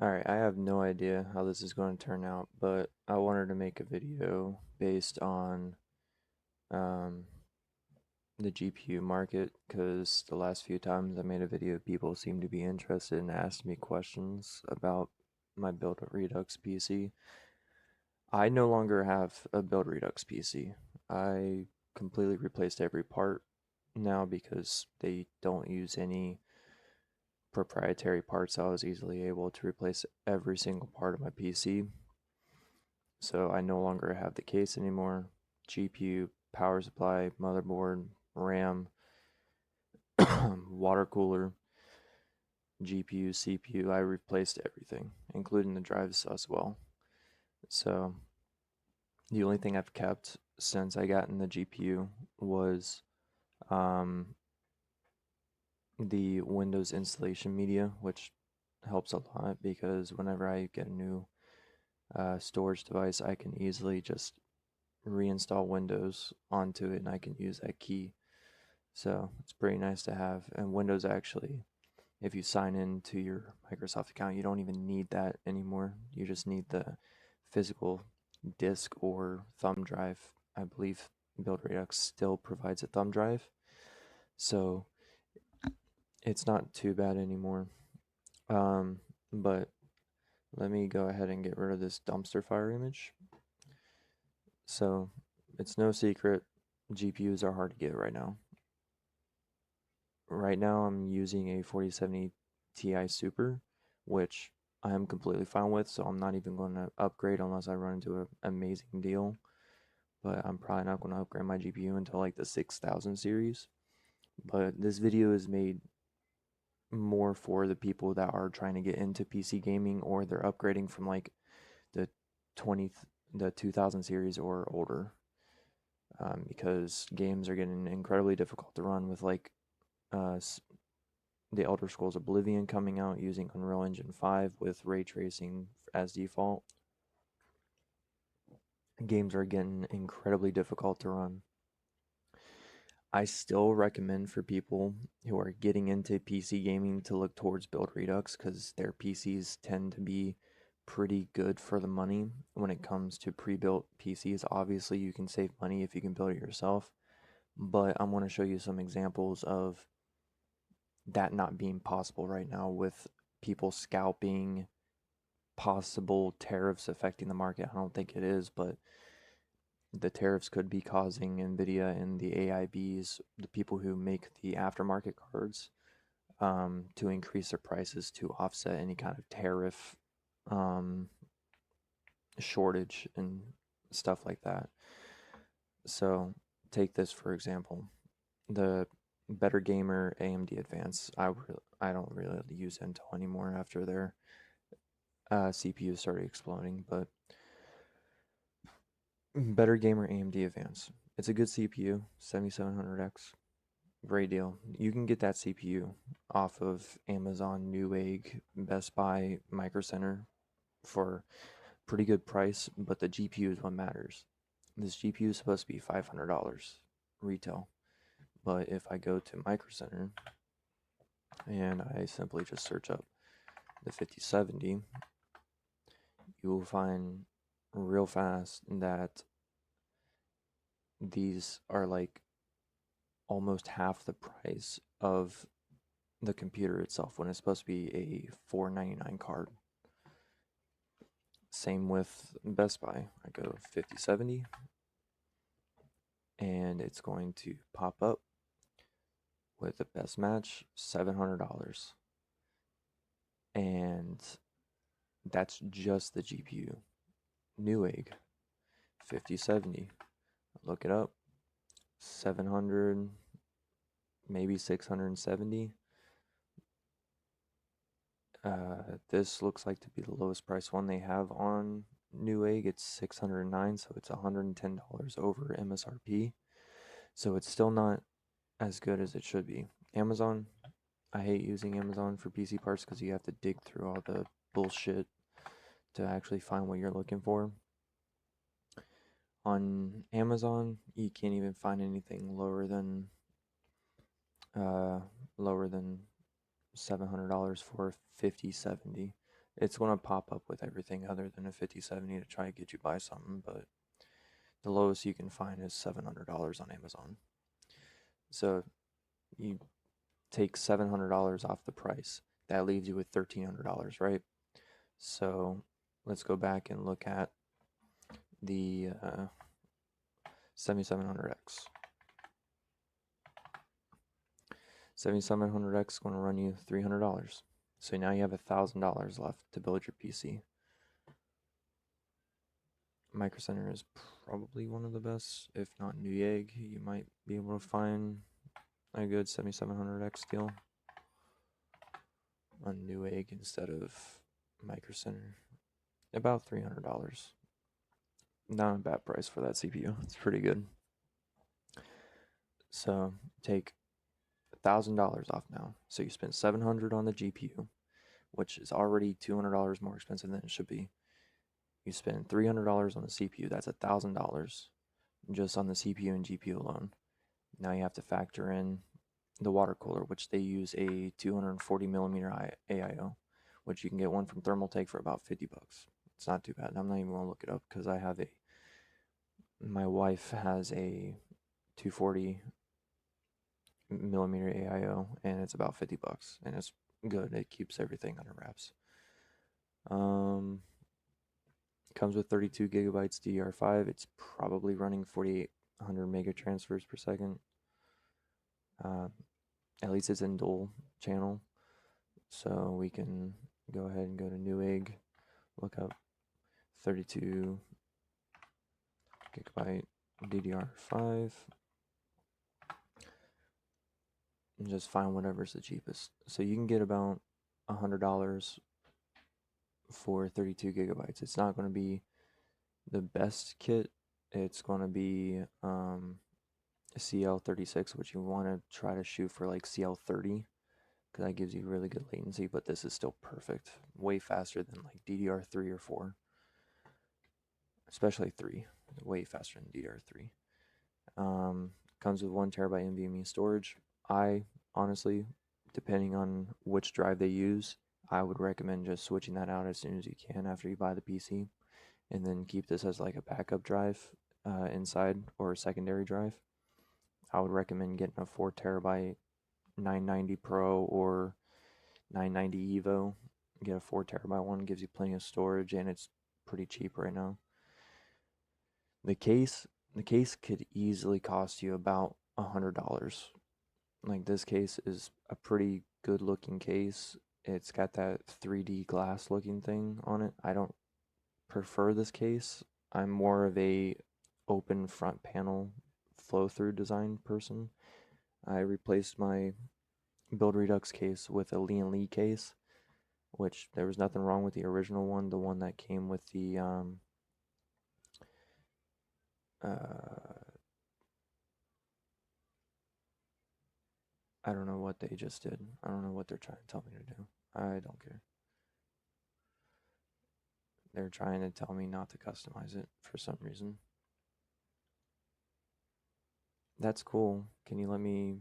Alright, I have no idea how this is going to turn out, but I wanted to make a video based on um, the GPU market because the last few times I made a video, people seem to be interested and asked me questions about my build Redux PC. I no longer have a build Redux PC. I completely replaced every part now because they don't use any proprietary parts. I was easily able to replace every single part of my PC. So I no longer have the case anymore. GPU, power supply, motherboard, RAM, water cooler, GPU, CPU. I replaced everything, including the drives as well. So the only thing I've kept since I got in the GPU was um, the Windows installation media, which helps a lot because whenever I get a new storage device, I can easily just reinstall Windows onto it and I can use that key. So it's pretty nice to have. And Windows actually, if you sign into your Microsoft account, you don't even need that anymore. You just need the physical disk or thumb drive. I believe Build Redux still provides a thumb drive. So it's not too bad anymore. But let me go ahead and get rid of this dumpster fire image. So it's no secret, GPUs are hard to get right now. Right now I'm using a 4070 Ti Super, which I am completely fine with, so I'm not even going to upgrade unless I run into an amazing deal. But I'm probably not going to upgrade my GPU until like the 6000 series. But this video is made more for the people that are trying to get into PC gaming or they're upgrading from like the 20 the 2000 series or older. Because games are getting incredibly difficult to run with like uh, the Elder Scrolls Oblivion coming out using Unreal Engine 5 with ray tracing as default. Games are getting incredibly difficult to run. I still recommend for people who are getting into PC gaming to look towards Build Redux because their PCs tend to be pretty good for the money when it comes to pre-built PCs. Obviously, you can save money if you can build it yourself, but I want to show you some examples of that not being possible right now with people scalping, possible tariffs affecting the market. I don't think it is, but the tariffs could be causing Nvidia and the AIBs, the people who make the aftermarket cards, to increase their prices to offset any kind of tariff um, shortage and stuff like that. So take this for example, the Better Gamer AMD Advance. I don't really use Intel anymore after their CPU started exploding, but Better Gamer AMD Advance. It's a good CPU, 7700X. Great deal. You can get that CPU off of Amazon, Newegg, Best Buy, Micro Center for pretty good price, but the GPU is what matters. This GPU is supposed to be $500 retail, but if I go to Micro Center and I simply just search up the 5070, you will find real fast that these are like almost half the price of the computer itself when it's supposed to be a $499 card. Same with Best Buy. I go 5070 and it's going to pop up with the best match $700. And that's just the GPU. Newegg 5070. Look it up. 700, maybe 670. This looks like to be the lowest price one they have on Newegg. It's 609, so it's $110 over MSRP. So it's still not as good as it should be. Amazon, I hate using Amazon for PC parts because you have to dig through all the bullshit to actually find what you're looking for. On Amazon, you can't even find anything uh lower than $700 for 5070. It's going to pop up with everything other than a 5070 to try to get you buy something, but the lowest you can find is $700 on Amazon. So you take $700 off the price. That leaves you with $1,300, right? So let's go back and look at the 7700X. 7700X is going to run you $300. So now you have $1,000 left to build your PC. Micro Center is probably one of the best, if not Newegg. You might be able to find a good 7700X deal on Newegg instead of Micro Center. About $300. Not a bad price for that CPU. It's pretty good. So take $1,000 off now. So you spend $700 on the GPU, which is already $200 more expensive than it should be. You spend $300 on the CPU. That's $1,000 just on the CPU and GPU alone. Now you have to factor in the water cooler, which they use a 240 millimeter AIO, which you can get one from Thermaltake for about $50. It's not too bad. I'm not even gonna look it up because my wife has a 240 millimeter AIO and it's about $50 and it's good. It keeps everything under wraps. Comes with 32 gigabytes DDR5. It's probably running 4,800 mega transfers per second. At least it's in dual channel. So we can go ahead and go to Newegg, look up 32 gigabyte DDR5, and just find whatever's the cheapest. So you can get about $100 for 32 gigabytes. It's not going to be the best kit. It's going to be CL36, which you want to try to shoot for like CL30 because that gives you really good latency, but this is still perfect. Way faster than like DDR3 or 4. Especially 3. Way faster than DDR3. Comes with 1 terabyte NVMe storage. I honestly, depending on which drive they use, I would recommend just switching that out as soon as you can after you buy the PC, and then keep this as like a backup drive inside or a secondary drive. I would recommend getting a 4 terabyte 990 Pro or 990 Evo. Get a 4 terabyte one, gives you plenty of storage, and it's pretty cheap right now. The case could easily cost you about $100. Like this case is a pretty good looking case. It's got that 3D glass looking thing on it. I don't prefer this case. I'm more of a open front panel flow through design person. I replaced my Build Redux case with a Lee & Lee case, which there was nothing wrong with the original one, the one that came with the I don't know what they just did. I don't know what they're trying to tell me to do. I don't care. They're trying to tell me not to customize it for some reason. That's cool. Can you let me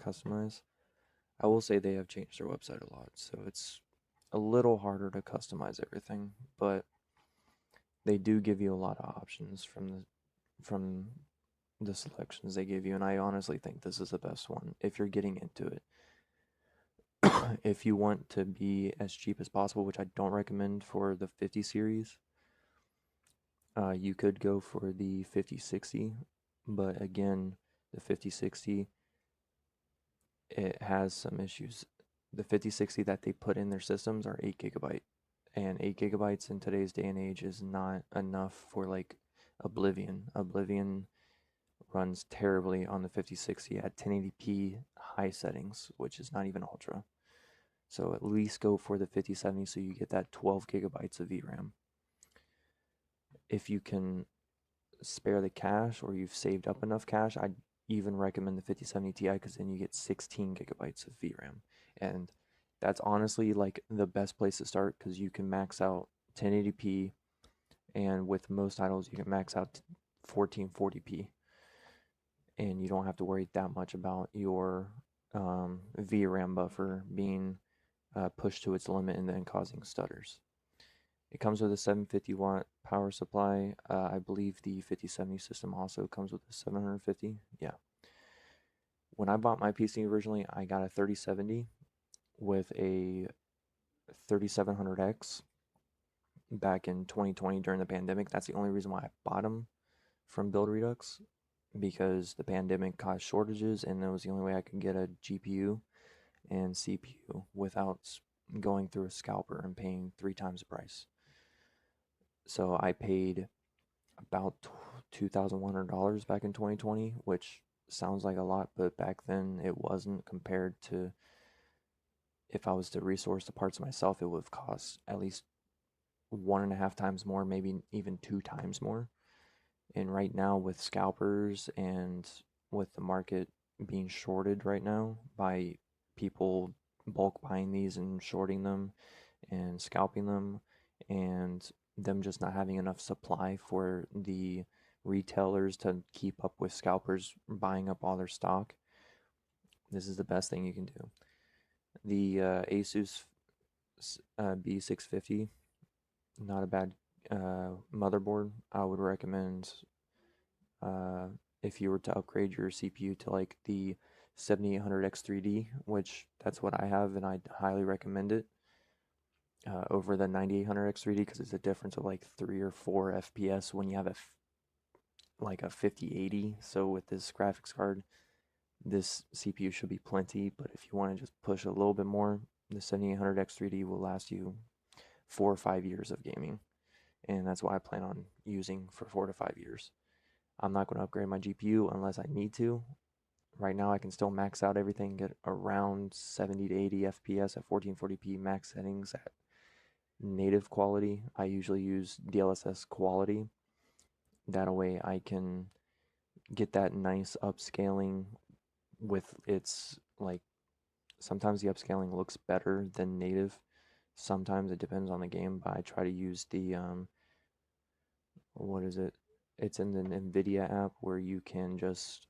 customize? I will say they have changed their website a lot, so it's a little harder to customize everything, but they do give you a lot of options from the selections they give you, and I honestly think this is the best one if you're getting into it. If you want to be as cheap as possible, which I don't recommend for the 50 series, you could go for the 5060, but again, the 5060, it has some issues. The 5060 that they put in their systems are 8 gigabyte, and 8 gigabytes in today's day and age is not enough for like Oblivion. Oblivion runs terribly on the 5060 at 1080p high settings, which is not even ultra. So at least go for the 5070 so you get that 12 gigabytes of VRAM. If you can spare the cash or you've saved up enough cash, I'd even recommend the 5070 Ti because then you get 16 gigabytes of VRAM. And that's honestly like the best place to start because you can max out 1080p, and with most titles you can max out 1440p. And you don't have to worry that much about your VRAM buffer being pushed to its limit and then causing stutters. It comes with a 750-watt power supply. I believe the 5070 system also comes with a 750. Yeah. When I bought my PC originally, I got a 3070 with a 3700X back in 2020 during the pandemic. That's the only reason why I bought them from Build Redux, because the pandemic caused shortages and that was the only way I could get a GPU and CPU without going through a scalper and paying 3 times the price. So I paid about $2,100 back in 2020, which sounds like a lot, but back then it wasn't. Compared to if I was to resource the parts myself, it would have cost at least 1.5 times more, maybe even 2 times more. And right now, with scalpers and with the market being shorted right now by people bulk buying these and shorting them and scalping them, and them just not having enough supply for the retailers to keep up with scalpers buying up all their stock, this is the best thing you can do. The Asus B650, not a bad motherboard. I would recommend uh, if you were to upgrade your CPU to like the 7800X3D, which that's what I have, and I highly recommend it over the 9800X3D because it's a difference of like 3 or 4 FPS when you have like a 5080. So with this graphics card, this CPU should be plenty, but if you want to just push a little bit more, the 7800X3D will last you 4 or 5 years of gaming, and that's what I plan on using for 4 to 5 years. I'm not going to upgrade my GPU unless I need to. Right now, I can still max out everything, get around 70 to 80 FPS at 1440p max settings at native quality. I usually use DLSS quality. That way, I can get that nice upscaling with its like. Sometimes the upscaling looks better than native. Sometimes it depends on the game, but I try to use the what is it? It's in the NVIDIA app where you can just,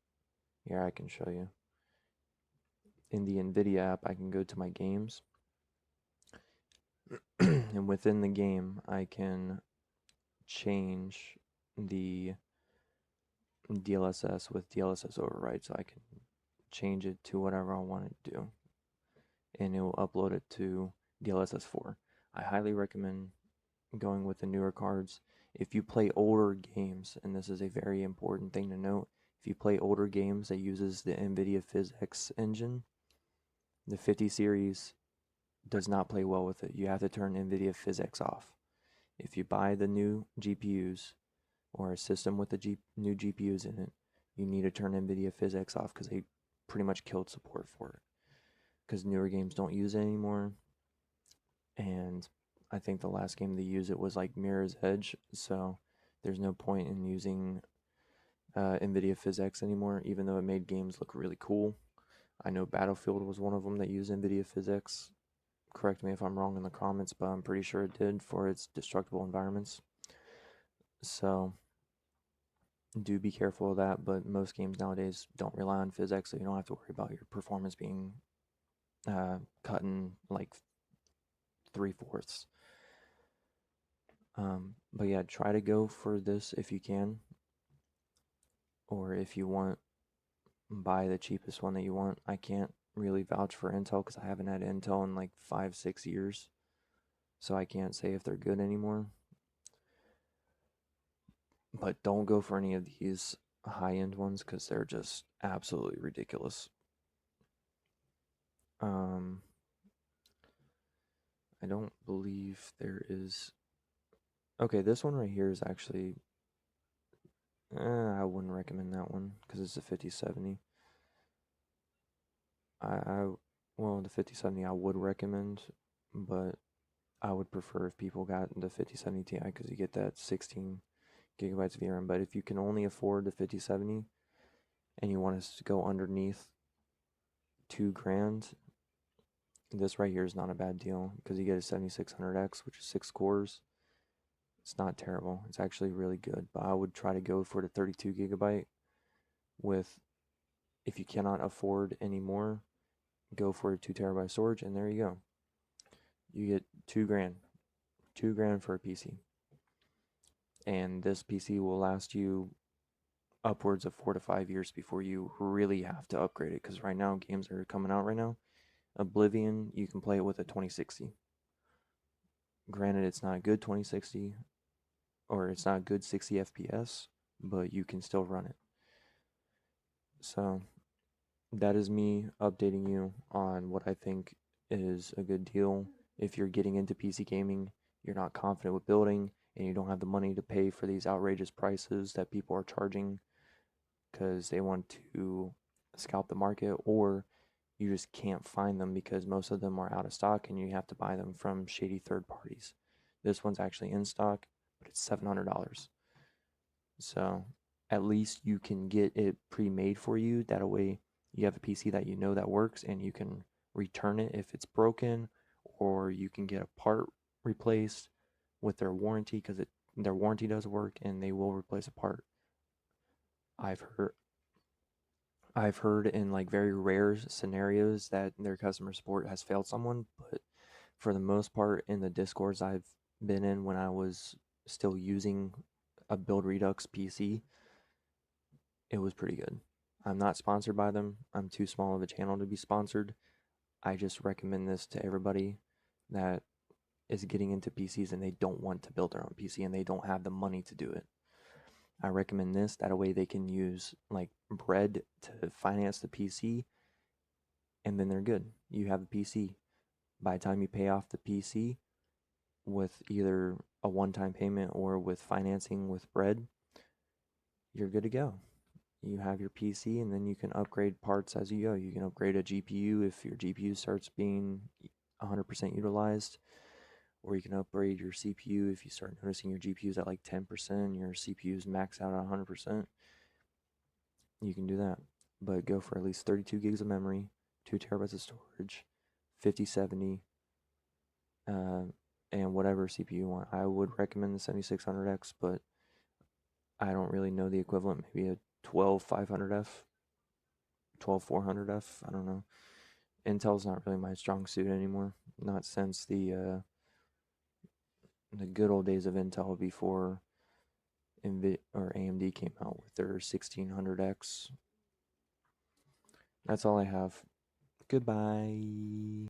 here I can show you. In the NVIDIA app, I can go to my games, and within the game, I can change the DLSS with DLSS override, so I can change it to whatever I want to do, and it will upload it to DLSS 4. I highly recommend going with the newer cards. If you play older games, and this is a very important thing to note, if you play older games that uses the NVIDIA PhysX engine, the 50 series does not play well with it. You have to turn NVIDIA PhysX off. If you buy the new GPUs or a system with the new GPUs in it, you need to turn NVIDIA PhysX off because they pretty much killed support for it. Because newer games don't use it anymore. And I think the last game they used it was like Mirror's Edge, so there's no point in using NVIDIA PhysX anymore, even though it made games look really cool. I know Battlefield was one of them that used NVIDIA PhysX. Correct me if I'm wrong in the comments, but I'm pretty sure it did for its destructible environments. So do be careful of that, but most games nowadays don't rely on PhysX, so you don't have to worry about your performance being cut in like 3/4. But yeah, try to go for this if you can, or if you want, buy the cheapest one that you want. I can't really vouch for Intel because I haven't had Intel in like 5, 6 years, so I can't say if they're good anymore. But don't go for any of these high-end ones because they're just absolutely ridiculous. I don't believe there is. Okay, this one right here is actually. I wouldn't recommend that one because it's a 5070. Well, the 5070 I would recommend, but I would prefer if people got the 5070 Ti because you get that 16 gigabytes of VRAM. But if you can only afford the 5070 and you want us to go underneath $2,000, this right here is not a bad deal because you get a 7600X, which is 6 cores. It's not terrible. It's actually really good. But I would try to go for the 32 gigabyte with, if you cannot afford any more, go for a 2 terabyte storage, and there you go. You get 2 grand, 2 grand for a PC, and this PC will last you upwards of 4 to 5 years before you really have to upgrade it. Because right now, games that are coming out right now, Oblivion, you can play it with a 2060. Granted, it's not a good 2060, or it's not good 60 FPS, but you can still run it. So that is me updating you on what I think is a good deal. If you're getting into PC gaming, you're not confident with building, and you don't have the money to pay for these outrageous prices that people are charging because they want to scalp the market, or you just can't find them because most of them are out of stock and you have to buy them from shady third parties. This one's actually in stock, but it's $700. So at least you can get it pre-made for you. That way you have a PC that you know that works, and you can return it if it's broken, or you can get a part replaced with their warranty, because their warranty does work and they will replace a part. I've heard I've heard in like very rare scenarios that their customer support has failed someone, but for the most part in the discords I've been in when I was still using a Build Redux PC, it was pretty good. I'm not sponsored by them. I'm too small of a channel to be sponsored. I just recommend this to everybody that is getting into PCs and they don't want to build their own PC and they don't have the money to do it. I recommend this. That way they can use like bread to finance the PC, and then they're good. You have a PC. By the time you pay off the PC with either a one-time payment or with financing with bread, you're good to go. You have your PC, and then you can upgrade parts as you go. You can upgrade a GPU if your GPU starts being 100% utilized, or you can upgrade your CPU if you start noticing your GPU is at like 10%, your CPU is maxed out at 100%. You can do that, but go for at least 32 gigs of memory, 2 terabytes of storage, 5070, uh, and whatever CPU you want. I would recommend the 7600X, but I don't really know the equivalent. Maybe a 12500F, 12400F. I don't know. Intel's not really my strong suit anymore. Not since the good old days of Intel before or AMD came out with their 1600X. That's all I have. Goodbye.